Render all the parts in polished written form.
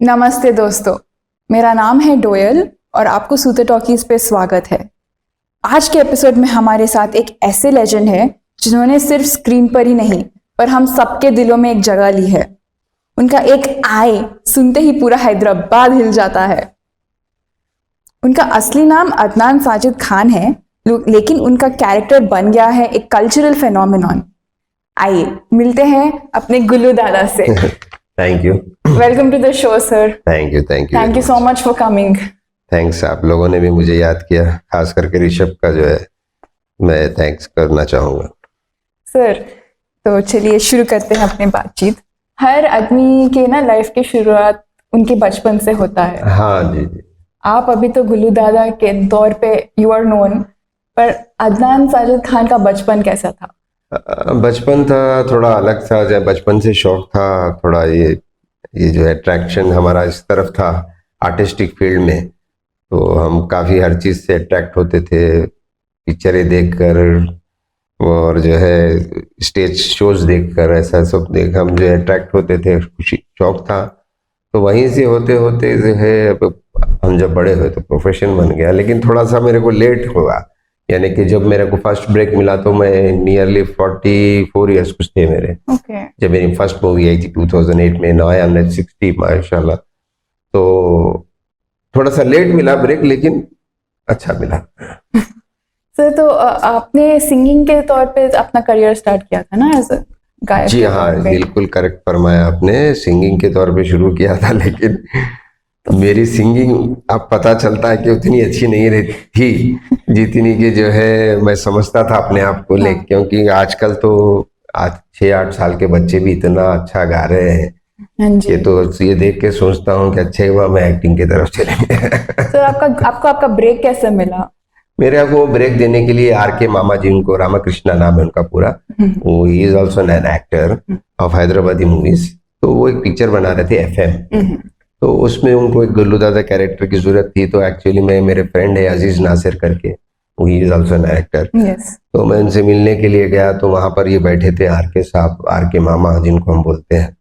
नमस्ते दोस्तों, मेरा नाम है डोयल और आपको सूते टॉकीज पे स्वागत है। आज के एपिसोड में हमारे साथ एक ऐसे लेजेंड है जिन्होंने सिर्फ स्क्रीन पर ही नहीं पर हम सबके दिलों में एक जगह ली है। उनका एक आए सुनते ही पूरा हैदराबाद हिल जाता है। उनका असली नाम अदनान साजिद खान है, लेकिन उनका कैरेक्टर बन गया है एक कल्चरल फेनोमेनॉन। आइए मिलते हैं अपने गुल्लू दादा से। Thank you. Welcome to the show sir. Thank you thank you so much for coming. Thanks, आप लोगों ने भी मुझे याद किया, खास करके ऋषभ का जो है मैं थैंक्स करना चाहूँगा। सर तो चलिए शुरू करते हैं अपनी बातचीत। हर आदमी के ना लाइफ की शुरुआत उनके बचपन से होता है। हाँ जी जी। आप अभी तो गुल्लू दादा के तौर पे यू आर नोन, पर अदनान साजिद खान का बचपन कैसा था? बचपन था थोड़ा अलग था। जब बचपन से शौक था थोड़ा ये जो अट्रैक्शन हमारा इस तरफ था आर्टिस्टिक फील्ड में, तो हम काफ़ी हर चीज़ से अट्रैक्ट होते थे, पिक्चरें देखकर और जो है स्टेज शोज देखकर, ऐसा सब देख हम जो अट्रैक्ट होते थे, खुशी शौक था। तो वहीं से होते होते जो है हम जब बड़े हुए तो प्रोफेशन बन गया, लेकिन थोड़ा सा मेरे को लेट हुआ। यानी कि जब मेरे को फर्स्ट ब्रेक मिला तो मैं नियरली 44 ईयर्स कुछ थे मेरे। जब मेरी फर्स्ट मूवी आई थी 2008 में, नाउ आई एम 60 माशाल्लाह। तो थोड़ा सा लेट मिला ब्रेक, लेकिन अच्छा मिला। सर तो आपने सिंगिंग के तौर पे अपना करियर स्टार्ट किया था ना एज अ गायक? जी हाँ, बिल्कुल करेक्ट फरमाया आपने। सिंगिंग के तौर पे शुरू किया था, लेकिन मेरी सिंगिंग अब पता चलता है कि उतनी अच्छी नहीं रही थी जितनी कि जो है मैं समझता था अपने आप को ले। क्योंकि आजकल तो आज 6-8 साल के बच्चे भी इतना अच्छा गा रहे हैं कि तो ये देख के सोचता हूँ कि अच्छा हुआ मैं एक्टिंग की तरफ चले गया। सर आपका ब्रेक कैसे मिला? मेरे को ब्रेक देने के लिए आर के मामा जी, उनको रामाकृष्णा नाम है उनका पूरा, वो he is also an actor of Hyderabadi movies. तो वो एक पिक्चर बना रहे थे FM, तो उसमें उनको एक गुल्लू दादा कैरेक्टर की जरूरत थी। तो एक्चुअली मैं, मेरे फ्रेंड है अजीज नासिर करके, वो he is also an actor. तो मैं उनसे मिलने के लिए गया, तो वहां पर ये बैठे थे आर के साहब, आर के मामा जिनको हम बोलते हैं।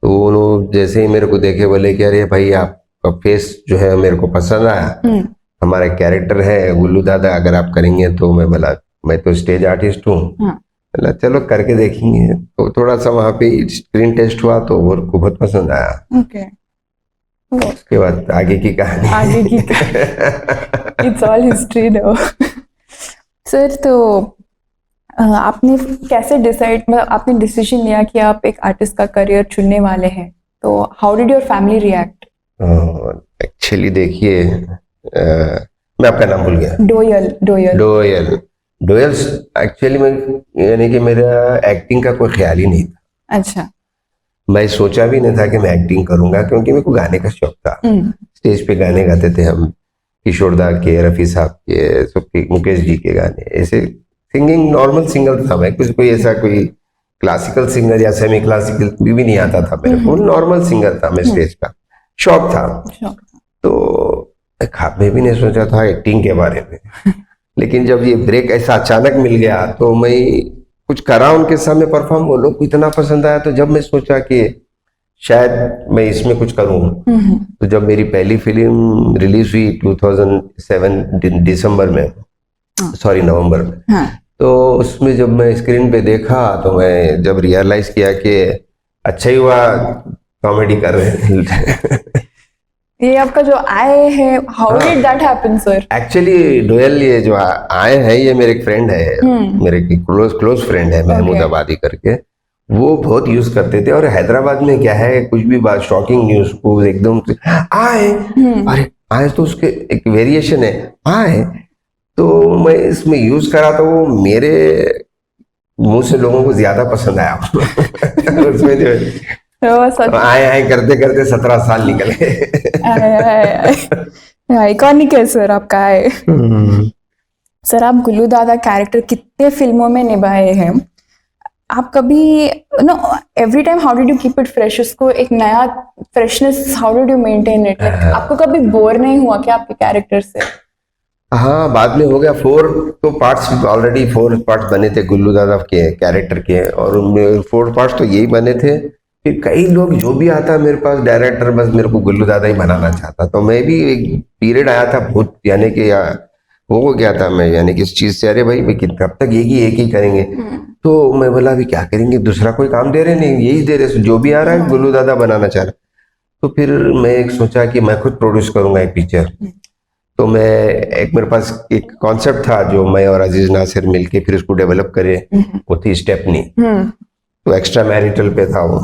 तो उन्होंने जैसे ही मेरे को देखे बोले कि अरे भाई आपका फेस जो है मेरे को पसंद आया, हमारा कैरेक्टर है गुल्लू दादा, अगर आप करेंगे तो। मैं बोला मैं तो स्टेज आर्टिस्ट हूँ। बोला चलो करके देखेंगे। तो थोड़ा सा वहाँ पे स्क्रीन टेस्ट हुआ तो वो को बहुत पसंद आया। उसके बाद आगे की कहानी it's all history no. Sir तो आपने कैसे डिसाइड, मतलब आपने डिसीजन लिया कि आप एक आर्टिस्ट का करियर चुनने वाले हैं, तो how did your family react? Actually देखिए, मैं आपका नाम भूल गया। डोयल एक्चुअली मैं, यानी कि मेरा एक्टिंग का कोई ख्याल ही नहीं था। अच्छा। मैं सोचा भी नहीं था कि मैं एक्टिंग करूंगा, क्योंकि मेरे को गाने का शौक था। स्टेज पे गाने गाते थे हम, किशोरदा के, रफी साहब के, सबके, मुकेश जी के गाने। ऐसे सिंगिंग नॉर्मल सिंगर था मैं, कुछ कोई ऐसा कोई क्लासिकल सिंगर या सेमी क्लासिकल भी नहीं आता था मेरे को। नॉर्मल सिंगर था मैं, स्टेज का शौक था। तो ख्वाब में भी नहीं सोचा था एक्टिंग के बारे में। लेकिन जब ये ब्रेक ऐसा अचानक मिल गया तो मैं कुछ करा उनके सामने परफॉर्म, वो लोग को इतना पसंद आया। तो जब मैं सोचा कि शायद मैं इसमें कुछ करूं, तो जब मेरी पहली फिल्म रिलीज हुई 2007 दिसंबर में, सॉरी नवंबर में, तो उसमें जब मैं स्क्रीन पे देखा तो मैं जब रियलाइज किया कि अच्छा ही हुआ कॉमेडी कर रहे हैं। ये आपका जो आए है, how did that happen sir? Actually dial, ये जो आए हैं ये मेरे एक फ्रेंड है, मेरे क्लोज फ्रेंड है महमूद आबादी करके। वो बहुत यूज करते थे। और हैदराबाद में क्या है, कुछ भी बात शॉकिंग न्यूज को एकदम आए, अरे आए तो उसके एक वेरिएशन है आए। तो मैं इसमें यूज करा तो वो मेरे मुंह से लोगों को ज्यादा पसंद आया। उसमें जो आए करते करते 17 साल निकले। आइकॉनिक है सर आपका आए। सर आप गुल्लू दादा कैरेक्टर कितने फिल्मों में निभाए हैं, आप कभी every time how did you keep it fresh? उसको एक नया freshness, how did you maintain it? आपको कभी बोर नहीं हुआ क्या आपके कैरेक्टर से? हाँ, बाद में हो गया। 4 पार्ट्स बने थे गुल्लू दादा के कैरेक्टर के, और उनमें 4 पार्ट्स तो यही बने थे फिर कई लोग जो भी आता मेरे पास डायरेक्टर बस मेरे को गुल्लू दादा ही बनाना चाहता, तो मैं भी एक पीरियड आया था बहुत, यानी कि हो गया था मैं, यानी कि इस चीज से अरे भाई कब तक एक ही करेंगे। तो मैं बोला अभी क्या करेंगे, दूसरा कोई काम दे रहे नहीं, यही दे रहे, जो भी आ रहा है गुल्लू दादा बनाना चाह रहा। तो फिर मैं एक सोचा कि मैं खुद प्रोड्यूस करूंगा एक पिक्चर। तो मैं एक मेरे पास एक कॉन्सेप्ट था जो मैं और अजीज नासिर मिलके फिर उसको डेवलप करे, वो थी स्टेपनी। तो एक्स्ट्रा मैरिटल पे था वो।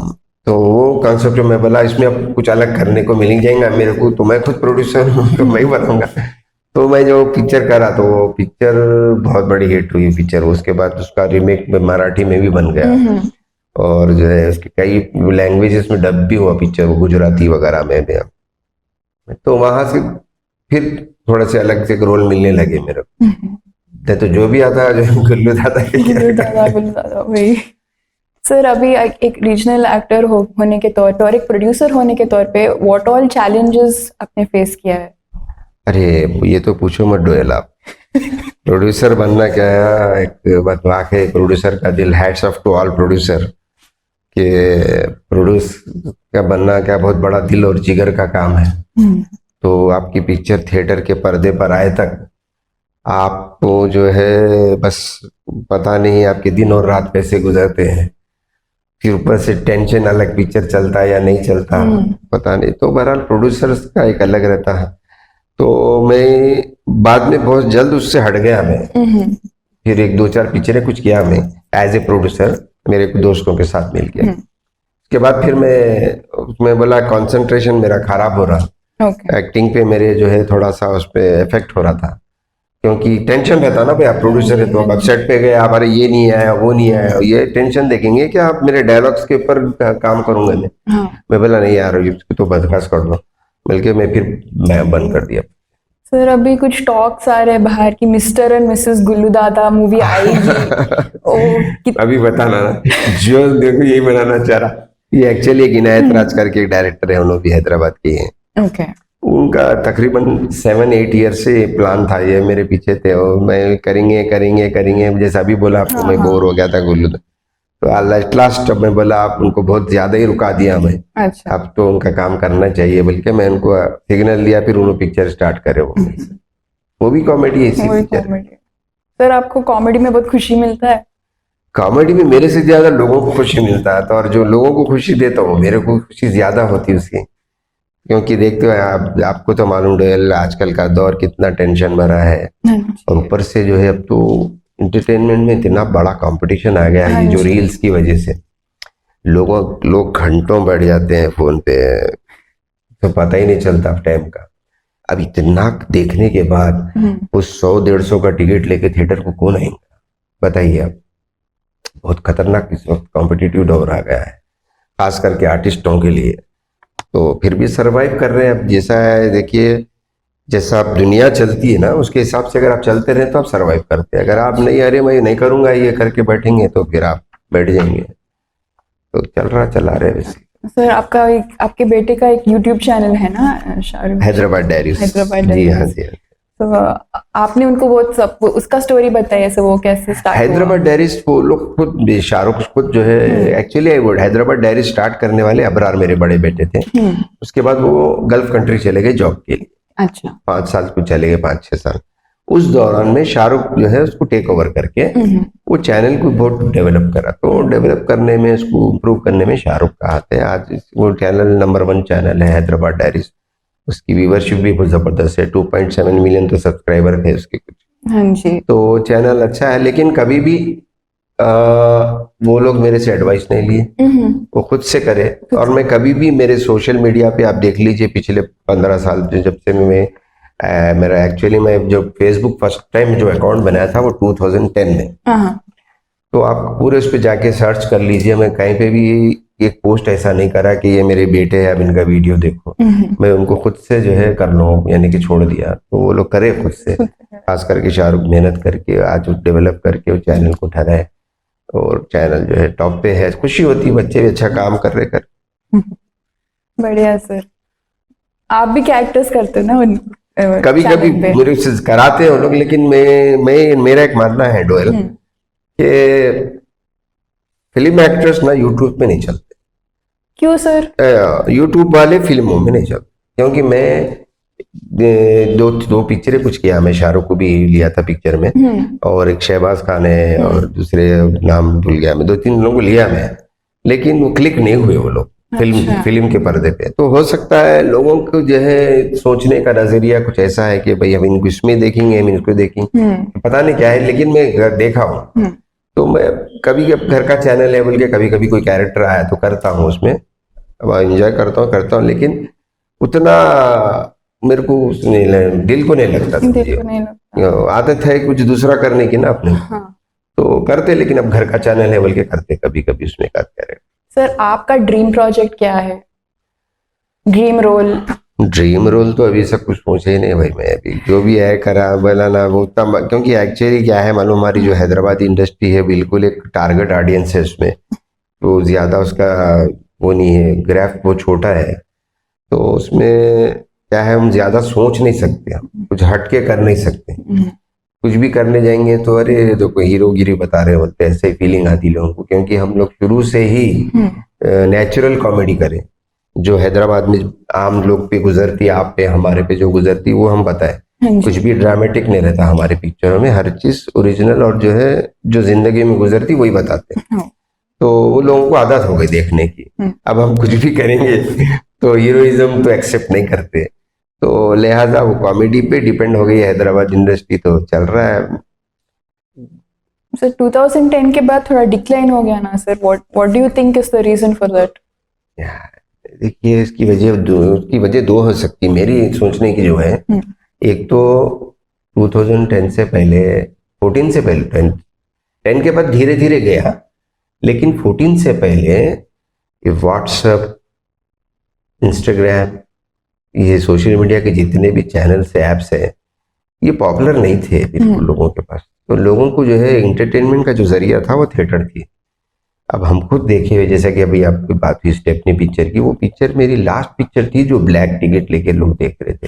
तो वो कॉन्सेप्ट मैं बोला इसमें अब कुछ अलग करने को मिल जाएगा मेरे को, तो मैं खुद प्रोड्यूसर हूँ तो मैं ही बनाऊंगा। तो मैं जो पिक्चर करा तो वो पिक्चर बहुत बड़ी हिट हुई पिक्चर। उसके बाद उसका रीमेक में मराठी में भी बन गया, और जो है उसके कई लैंग्वेजेस में डब भी हुआ पिक्चर, वो गुजराती वगैरह में भी। तो वहां से फिर थोड़े से अलग से रोल मिलने लगे मेरे को। तो जो भी आता जो गुल्लू दादा गुल्लू दादा वही। सर अभी एक रीजनल एक्टर होने के तौर पे और एक प्रोड्यूसर होने के तौर पे व्हाट ऑल चैलेंजेस आपने फेस किया है? अरे ये तो पूछो मत डोयल आप। प्रोड्यूसर बनना क्या है, एक बात वाकई प्रोड्यूसर का दिल, hats off to all producer के। प्रोड्यूस का बनना क्या बहुत बड़ा दिल और जिगर का काम है। तो आपकी पिक्चर थिएटर के पर्दे पर आए तक आपको जो है बस पता नहीं आपके दिन और रात कैसे गुजरते हैं, फिर ऊपर से टेंशन अलग, पिक्चर चलता है या नहीं चलता पता नहीं। तो बहरहाल प्रोड्यूसर्स का एक अलग रहता है। तो मैं बाद में बहुत जल्द उससे हट गया मैं। फिर एक दो चार पिक्चरें कुछ किया मैं एज ए प्रोड्यूसर मेरे दोस्तों के साथ मिल के। उसके बाद फिर मैं बोला कंसंट्रेशन मेरा खराब हो रहा, एक्टिंग पे मेरे जो है थोड़ा सा उस पर इफेक्ट हो रहा था, क्योंकि टेंशन रहता ना भाई, आप प्रोड्यूसर है तो आप सेट पे गए, आप अरे ये नहीं आया वो नहीं आया, ये टेंशन देखेंगे कि आप मेरे डायलॉग्स के ऊपर काम करूंगा मैं बोला नहीं यार इसको तो बर्दाश्त कर दो, बल्कि मैं बंद कर दिया। सर अभी कुछ टॉक्स आ रहे हैं बाहर की मिस्टर एंड मिसेस गुल्लू दादा मूवी आएगी। अभी बताना ना, जो देखो यही बनाना चाह रहा, ये एक्चुअली एक इनायत राज करके एक डायरेक्टर है, उन्होंने भी हैदराबाद के हैं। ओके। उनका तकरीबन 7-8 ईयर से प्लान था, ये मेरे पीछे थे और मैं करेंगे करेंगे करेंगे, जैसा अभी बोला आपको मैं बोर हो गया था गुल्लू। तो लास्ट अब मैं बोला आप उनको बहुत ज्यादा ही रुका दिया मैं। अच्छा। अब तो उनका काम करना चाहिए, बल्कि मैं उनको सिग्नल दिया, फिर उन्होंने पिक्चर स्टार्ट करे। वो भी कॉमेडी है सर आपको कॉमेडी में बहुत खुशी मिलता है? कॉमेडी में मेरे से ज्यादा लोगों को खुशी मिलता है, तो और जो लोगों को खुशी देता हूँ मेरे को खुशी ज्यादा होती है उसकी। क्योंकि देखते हो आपको तो मालूम है आजकल का दौर कितना टेंशन भरा है, और ऊपर से जो है अब तो इंटरटेनमेंट में इतना बड़ा कंपटीशन आ गया है, जो रील्स की वजह से लोग घंटों बैठ जाते हैं फोन पे, तो पता ही नहीं चलता टाइम का। अब इतना देखने के बाद उस 100-150 का टिकट लेके थिएटर को कौन आएगा बताइए आप। बहुत खतरनाक इस वक्त कॉम्पिटिटिव दौर आ गया है, खास करके आर्टिस्टों के लिए। तो फिर भी सरवाइव कर रहे हैं। अब जैसा है देखिए, जैसा आप दुनिया चलती है ना उसके हिसाब से अगर आप चलते रहे तो आप सरवाइव करते हैं। अगर आप नहीं अरे मैं नहीं करूंगा ये करके बैठेंगे तो फिर आप बैठ जाएंगे। तो चला रहे वैसे। सर आपके बेटे का एक यूट्यूब चैनल है ना शाहरुख, हैदराबाद डायरीज। जी हाँ जी। तो आपने उनको बहुत उसका स्टोरी बताई, ऐसे वो कैसे स्टार्ट हुआ? हैदराबाद डायरीज वो लोग खुद शाहरुख खुद जो है एक्चुअली वो हैदराबाद डायरीज स्टार्ट करने वाले अबरार मेरे बड़े बेटे थे। उसके बाद वो गल्फ कंट्री चले गए जॉब के लिए। अच्छा। 5 साल को चले गए, 5-6 साल। उस दौरान में शाहरुख जो है उसको टेक ओवर करके वो चैनल को बहुत डेवलप करा। तो डेवलप करने में उसको इम्प्रूव करने में शाहरुख का हाथ है। आज वो चैनल नंबर 1 चैनल है हैदराबाद डायरीज। उसकी व्यूवरशिप भी बहुत जबरदस्त है, 2.7 मिलियन तो सब्सक्राइबर थे उसके कुछ। हाँ जी। तो चैनल अच्छा है, लेकिन कभी भी वो लोग मेरे से एडवाइस नहीं लिए, वो खुद से करे। और मैं कभी भी मेरे सोशल मीडिया पे आप देख लीजिए पिछले 15 साल जब से मेरा एक्चुअली मैं जो फेसबुक फर्स्ट टाइम जो अकाउंट बनाया था वो 2010 में। तो आप पूरे उस पर जाके सर्च कर लीजिए, मैं कहीं पे भी एक पोस्ट ऐसा नहीं करा कि ये मेरे बेटे हैं अब इनका वीडियो देखो। मैं उनको खुद से जो है कर लो यानी कि छोड़ दिया, तो वो लोग करे खुद से। खास करके शाहरुख मेहनत करके आज डेवलप करके वो चैनल को उठा रहे, और चैनल जो है टॉप पे है। खुशी होती है, बच्चे भी अच्छा काम कर रहे कर। बढ़िया सर। आप भी कैरेक्टर्स करते हो ना कभी कभी मेरे से कराते हैं लोग, लेकिन मेरा एक मानना है डोयल कि फिल्म एक्टर्स ना यूट्यूब पे नहीं चलते। क्यों सर? यूट्यूब वाले फिल्मों में नहीं चलते, क्योंकि मैं दो पिक्चरें कुछ किया, मैं शाहरुख को भी लिया था पिक्चर में, और एक शहबाज खान है और दूसरे नाम भूल गया मैं, 2-3 लोगों को लिया मैं, लेकिन वो क्लिक नहीं हुए वो लोग फिल्म के पर्दे पे। तो हो सकता है लोगों को जो है सोचने का नजरिया कुछ ऐसा है कि भाई हम इनको इसमें देखेंगे, हम इनको देखेंगे, पता नहीं क्या है, लेकिन मैं देखा हूँ। तो मैं कभी घर का चैनल है बोल के कभी कभी कोई कैरेक्टर आया तो करता हूँ उसमें, अब एंजॉय करता हूँ, लेकिन उतना मेरे को दिल को नहीं लगता। आदत है कुछ दूसरा करने की ना अपने, तो करते, लेकिन अब घर का चैनल है बोल के करते कभी कभी उसमें करते। सर आपका ड्रीम प्रोजेक्ट क्या है? ड्रीम रोल तो अभी सब कुछ सोचे ही नहीं भाई, मैं अभी जो भी है करा बोला ना वो तब, क्योंकि एक्चुअली क्या है मालूम, हमारी जो हैदराबाद इंडस्ट्री है बिल्कुल एक टारगेट ऑडियंस है उसमें, तो ज्यादा उसका वो नहीं है, ग्राफ वो छोटा है, तो उसमें क्या है हम ज्यादा सोच नहीं सकते, कुछ हटके कर नहीं सकते। कुछ भी करने जाएंगे तो अरे देखो हीरोगिरी बता रहे होते, ऐसे ही फीलिंग आती लोगों को, क्योंकि हम लोग शुरू से ही नेचुरल कॉमेडी करें, जो हैदराबाद में आम लोग पे गुजरती, आप पे हमारे पे जो गुजरती वो हम बताएं। कुछ भी ड्रामेटिक नहीं रहता हमारे पिक्चरों में, हर चीज ओरिजिनल और जो है जो जिंदगी में गुजरती वही बताते हैं। तो वो लोगों को आदत हो गई देखने की। अब हम कुछ भी करेंगे तो हीरोइज्म तो एक्सेप्ट नहीं करते, तो लिहाजा वो कॉमेडी पे डिपेंड हो गई हैदराबाद इंडस्ट्री, तो चल रहा है। सर 2010 के बाद थोड़ा डिक्लाइन हो गया ना sir, what do you think is the reason for that? देखिए इसकी वजह दो हो सकती है मेरी सोचने की जो है। एक तो 2010 से पहले, 14 से पहले, 10 के बाद धीरे धीरे गया, लेकिन 14 से पहले व्हाट्सएप, इंस्टाग्राम, ये सोशल मीडिया के जितने भी चैनल्स है, ऐप्स है, ये पॉपुलर नहीं थे बिल्कुल लोगों के पास। तो लोगों को जो है एंटरटेनमेंट का जो जरिया था वो थिएटर थी। अब हम खुद देखे हुए, जैसा कि अभी आपकी बात हुई स्टेपनी पिक्चर की, वो पिक्चर मेरी लास्ट पिक्चर थी जो ब्लैक टिकट लेके लोग देख रहे थे।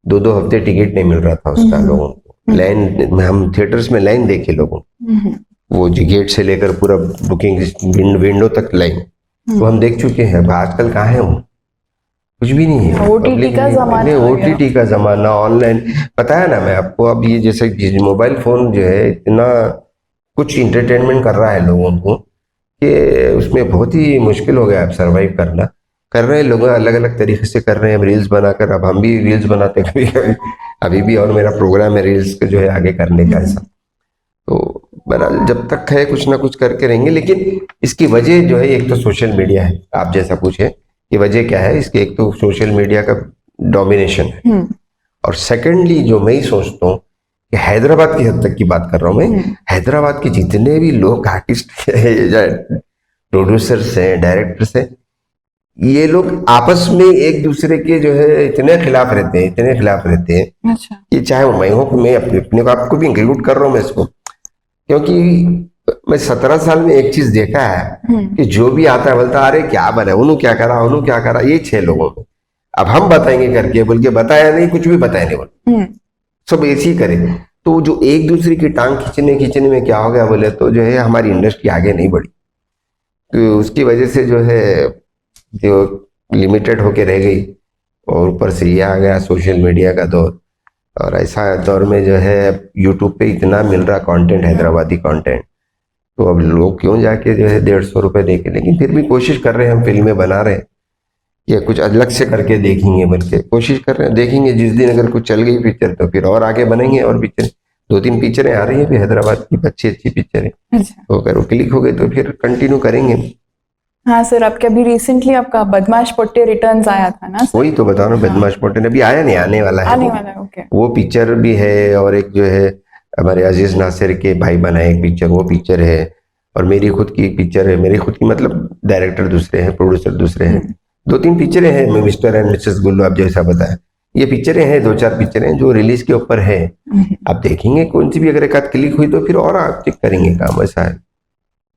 2-2 हफ्ते टिकट नहीं मिल रहा था उसका लोगों को, लाइन में, हम थिएटर्स में लाइन देखे लोगों, वो गेट से लेकर पूरा बुकिंग विंडो तक लाइन, तो हम देख चुके हैं। अब आजकल कहाँ है वो, कुछ भी नहीं है। ओटीटी का जमाना, ऑनलाइन, पता है ना मैं आपको, अब ये जैसे मोबाइल फोन जो है इतना कुछ इंटरटेनमेंट कर रहा है लोगों को कि उसमें बहुत ही मुश्किल हो गया अब सरवाइव करना। कर रहे हैं लोग अलग अलग तरीके से कर रहे हैं, रील्स बनाकर, अब हम भी रील्स बनाते कभी कभी, अभी भी, और मेरा प्रोग्राम है रील्स का जो है आगे करने का ऐसा। तो बहरहाल जब तक है कुछ ना कुछ करके रहेंगे, लेकिन इसकी वजह जो है एक तो सोशल मीडिया है, आप जैसा पूछे ये वजह क्या है इसके, एक तो सोशल मीडिया का डोमिनेशन है, और सेकेंडली जो मैं ही सोचता हूँ कि हैदराबाद की हद तक की बात कर रहा हूँ मैं, हैदराबाद के जितने भी लोग आर्टिस्ट प्रोड्यूसर्स हैं, डायरेक्टर्स हैं, ये लोग आपस में एक दूसरे के जो है इतने खिलाफ रहते हैं, अच्छा। कि चाहे वो मैं हूँ, मैं अपने को आपको भी इंक्लूड कर रहा हूँ मैं इसको, क्योंकि मैं 17 साल में एक चीज देखा है कि जो भी आता है बोलता अरे क्या बना, उन्होंने क्या करा, ये 6 लोगों में, अब हम बताएंगे करके बोल के बताया नहीं, कुछ भी बताया नहीं बोल, सब ऐसे ही करें। तो जो एक दूसरे की टांग खींचने में क्या हो गया बोले तो जो है हमारी इंडस्ट्री आगे नहीं बढ़ी, तो उसकी वजह से जो है जो लिमिटेड होके रह गई, और ऊपर से ये आ गया सोशल मीडिया का दौर, और ऐसा दौर में जो है यूट्यूब पे इतना मिल रहा कंटेंट, हैदराबादी कंटेंट, तो अब लोग क्यों जाके जो है 150 रुपये दे के, लेकिन फिर भी कोशिश कर रहे हैं, हम फिल्में बना रहे हैं या कुछ अलग से करके देखेंगे, बल्कि कोशिश कर रहे हैं, देखेंगे जिस दिन अगर कुछ चल गई पिक्चर तो फिर और आगे बनेंगे, और पिक्चर 2-3 पिक्चरें आ रही है भी हैदराबाद की, अच्छी पिक्चरें, तो अगर वो क्लिक हो गए तो फिर कंटिन्यू करेंगे। हाँ सर, आपके अभी रिसेंटली आपका बदमाश पोट्टे रिटर्न्स आया था ना सर? वही तो बता रहा हूँ, बदमाश पोट्टे अभी आया नहीं, आने वाला है, ओके। वो पिक्चर भी है, और एक जो है हमारे अजीज नासिर के भाई बनाए एक पिक्चर, वो पिक्चर है, और मेरी खुद की एक पिक्चर है, मेरी खुद की मतलब डायरेक्टर दूसरे हैं, प्रोड्यूसर दूसरे हैं, 2-3 पिक्चरें हैं, मिस्टर एंड मिसेस गुल्लू आप जैसा बताया, ये पिक्चरें हैं, 2-4 पिक्चरें जो रिलीज के ऊपर है। आप देखेंगे कौन सी भी अगर एक आध क्लिक हुई तो फिर और आप चेक करेंगे काम, ऐसा है।